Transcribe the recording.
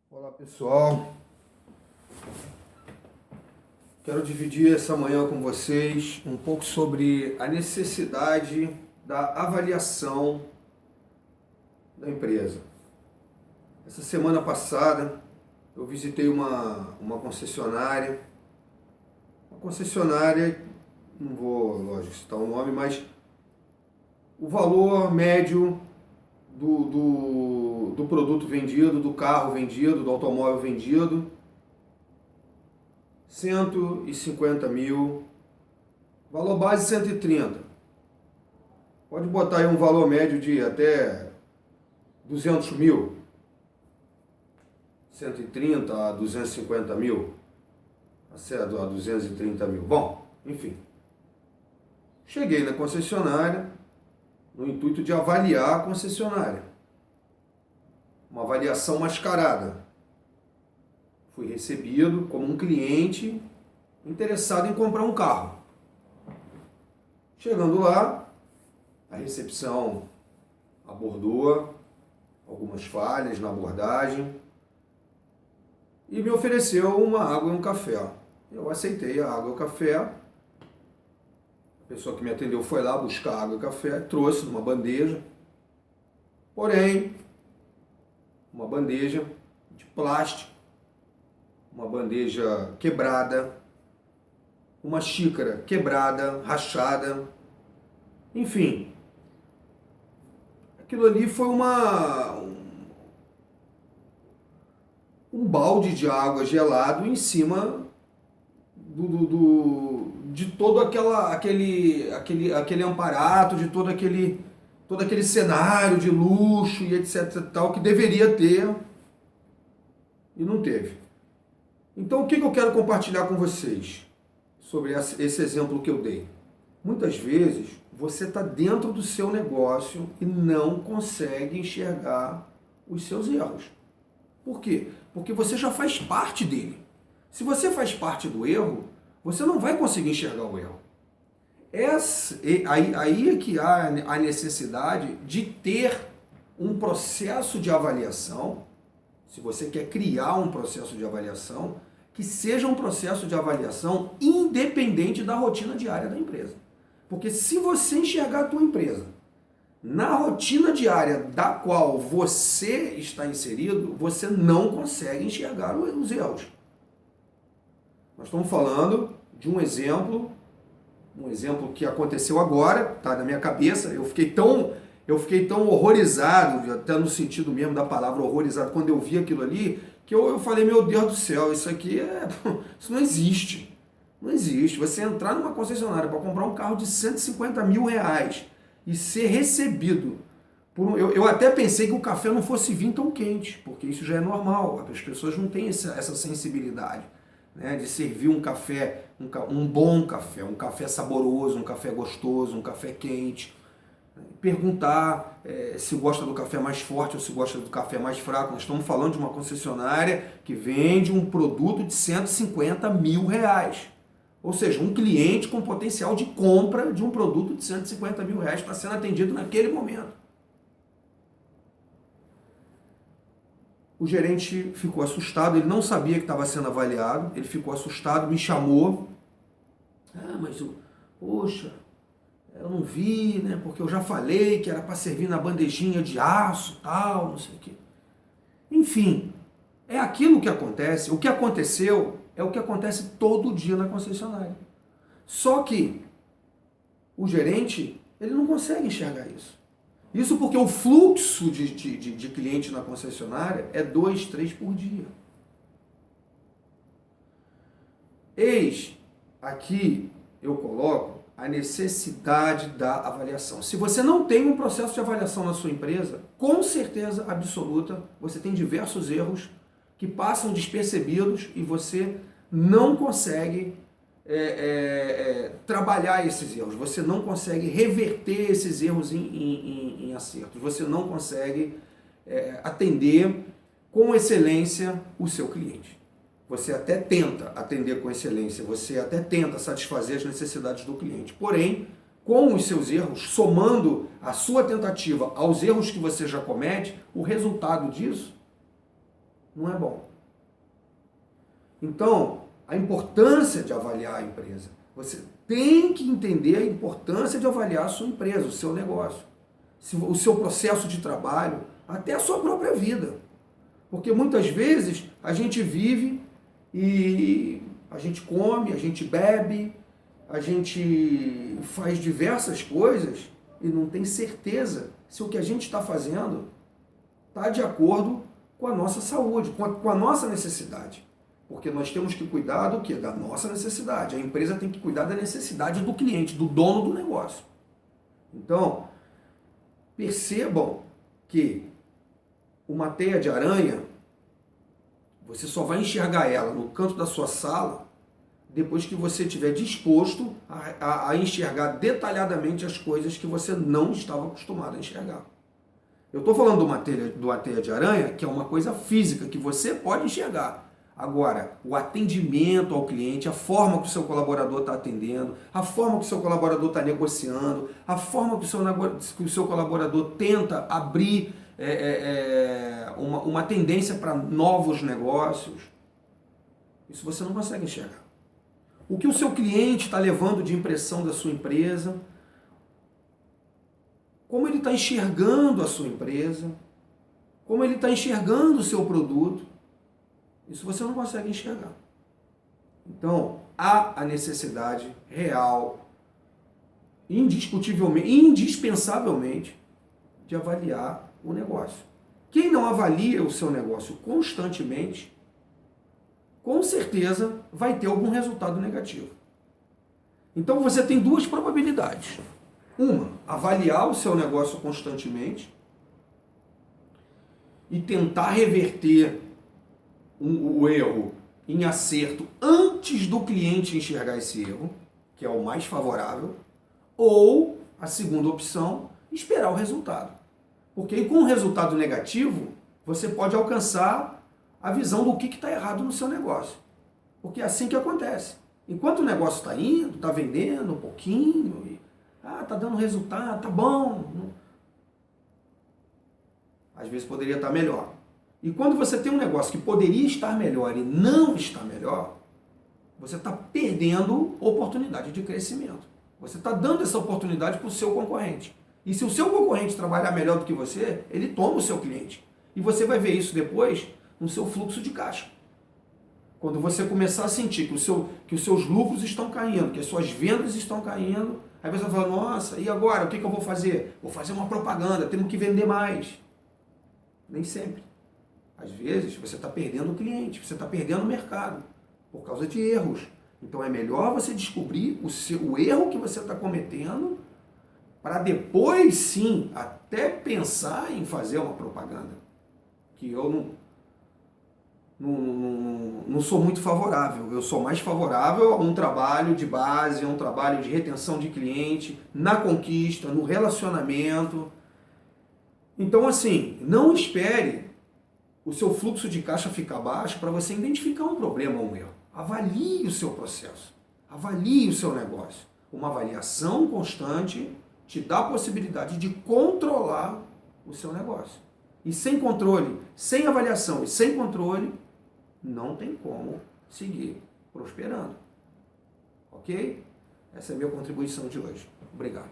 Olá pessoal, quero dividir essa manhã com vocês um pouco sobre a necessidade da avaliação da empresa. Essa semana passada eu visitei uma concessionária, não vou, lógico, citar o nome, mas o valor médio do produto vendido, do carro vendido, do automóvel vendido, 150 mil, valor base 130. Pode botar aí um valor médio de até 200 mil, 130 a 250 mil, a 230 mil. Bom, enfim. Cheguei na concessionária no intuito de avaliar a concessionária. Uma avaliação mascarada. Fui recebido como um cliente interessado em comprar um carro. Chegando lá, a recepção abordou algumas falhas na abordagem e me ofereceu uma água e um café. Eu aceitei a água e o café. A pessoa que me atendeu foi lá buscar água e café, trouxe numa bandeja. Porém, uma bandeja de plástico, uma bandeja quebrada, uma xícara quebrada, rachada, enfim. Aquilo ali foi um balde de água gelado em cima de todo aquele amparato, de todo aquele cenário de luxo e etc e tal, que deveria ter e não teve. Então o que eu quero compartilhar com vocês sobre esse exemplo que eu dei? Muitas vezes você está dentro do seu negócio e não consegue enxergar os seus erros. Por quê? Porque você já faz parte dele. Se você faz parte do erro, você não vai conseguir enxergar o erro. Aí é que há a necessidade de ter um processo de avaliação, se você quer criar um processo de avaliação, que seja um processo de avaliação independente da rotina diária da empresa. Porque se você enxergar a tua empresa na rotina diária da qual você está inserido, você não consegue enxergar os erros. Nós estamos falando de um exemplo que aconteceu agora, tá na minha cabeça. Eu fiquei tão horrorizado, até no sentido mesmo da palavra horrorizado, quando eu vi aquilo ali, que eu falei, meu Deus do céu, isso não existe. Não existe. Você entrar numa concessionária para comprar um carro de 150 mil reais e ser recebido eu até pensei que o café não fosse vir tão quente, porque isso já é normal, as pessoas não têm essa sensibilidade, né, de servir um café, um bom café, um café saboroso, um café gostoso, um café quente. Perguntar se gosta do café mais forte ou se gosta do café mais fraco. Nós estamos falando de uma concessionária que vende um produto de 150 mil reais. Ou seja, um cliente com potencial de compra de um produto de 150 mil reais está sendo atendido naquele momento. O gerente ficou assustado, ele não sabia que estava sendo avaliado, ele ficou assustado, me chamou. Poxa, eu não vi, né? Porque eu já falei que era para servir na bandejinha de aço, tal, não sei o quê. Enfim, é aquilo que acontece. O que aconteceu é o que acontece todo dia na concessionária. Só que o gerente, ele não consegue enxergar isso. Isso porque o fluxo de cliente na concessionária é 2, 3 por dia. Eis aqui eu coloco a necessidade da avaliação. Se você não tem um processo de avaliação na sua empresa, com certeza absoluta, você tem diversos erros que passam despercebidos e você não consegue trabalhar esses erros, você não consegue reverter esses erros em acertos, você não consegue atender com excelência o seu cliente. Você até tenta atender com excelência, você até tenta satisfazer as necessidades do cliente, porém, com os seus erros, somando a sua tentativa aos erros que você já comete, o resultado disso não é bom. Então, a importância de avaliar a empresa. Você tem que entender a importância de avaliar a sua empresa, o seu negócio, o seu processo de trabalho, até a sua própria vida. Porque muitas vezes a gente vive e a gente come, a gente bebe, a gente faz diversas coisas e não tem certeza se o que a gente está fazendo está de acordo com a nossa saúde, com a nossa necessidade. Porque nós temos que cuidar do quê? Da nossa necessidade. A empresa tem que cuidar da necessidade do cliente, do dono do negócio. Então, percebam que uma teia de aranha, você só vai enxergar ela no canto da sua sala depois que você estiver disposto a enxergar detalhadamente as coisas que você não estava acostumado a enxergar. Eu estou falando de uma teia de aranha, que é uma coisa física, que você pode enxergar. Agora, o atendimento ao cliente, a forma que o seu colaborador está atendendo, a forma que o seu colaborador está negociando, a forma que o seu colaborador tenta abrir uma tendência para novos negócios, isso você não consegue enxergar. O que o seu cliente está levando de impressão da sua empresa, como ele está enxergando a sua empresa, como ele está enxergando o seu produto, isso você não consegue enxergar. Então, há a necessidade real, indiscutivelmente, indispensavelmente, de avaliar o negócio. Quem não avalia o seu negócio constantemente, com certeza vai ter algum resultado negativo. Então você tem duas probabilidades. Uma, avaliar o seu negócio constantemente e tentar reverter o erro em acerto antes do cliente enxergar esse erro, que é o mais favorável, ou a segunda opção, esperar o resultado. Porque com o resultado negativo, você pode alcançar a visão do que está errado no seu negócio. Porque é assim que acontece. Enquanto o negócio está indo, está vendendo um pouquinho, está dando resultado, está bom. Às vezes poderia estar melhor. E quando você tem um negócio que poderia estar melhor e não está melhor, você está perdendo oportunidade de crescimento. Você está dando essa oportunidade para o seu concorrente. E se o seu concorrente trabalhar melhor do que você, ele toma o seu cliente. E você vai ver isso depois no seu fluxo de caixa. Quando você começar a sentir que os seus lucros estão caindo, que as suas vendas estão caindo, aí você vai falar, nossa, e agora? O que eu vou fazer? Vou fazer uma propaganda, temos que vender mais. Nem sempre. Às vezes você está perdendo o cliente, você está perdendo o mercado, por causa de erros. Então é melhor você descobrir o erro que você está cometendo, para depois sim, até pensar em fazer uma propaganda. Que eu não sou muito favorável. Eu sou mais favorável a um trabalho de base, a um trabalho de retenção de cliente, na conquista, no relacionamento. Então, assim, não espere o seu fluxo de caixa ficar baixo para você identificar um problema ou um erro. Avalie o seu processo, avalie o seu negócio. Uma avaliação constante te dá a possibilidade de controlar o seu negócio. E sem controle, sem avaliação e sem controle, não tem como seguir prosperando. Ok? Essa é a minha contribuição de hoje. Obrigado.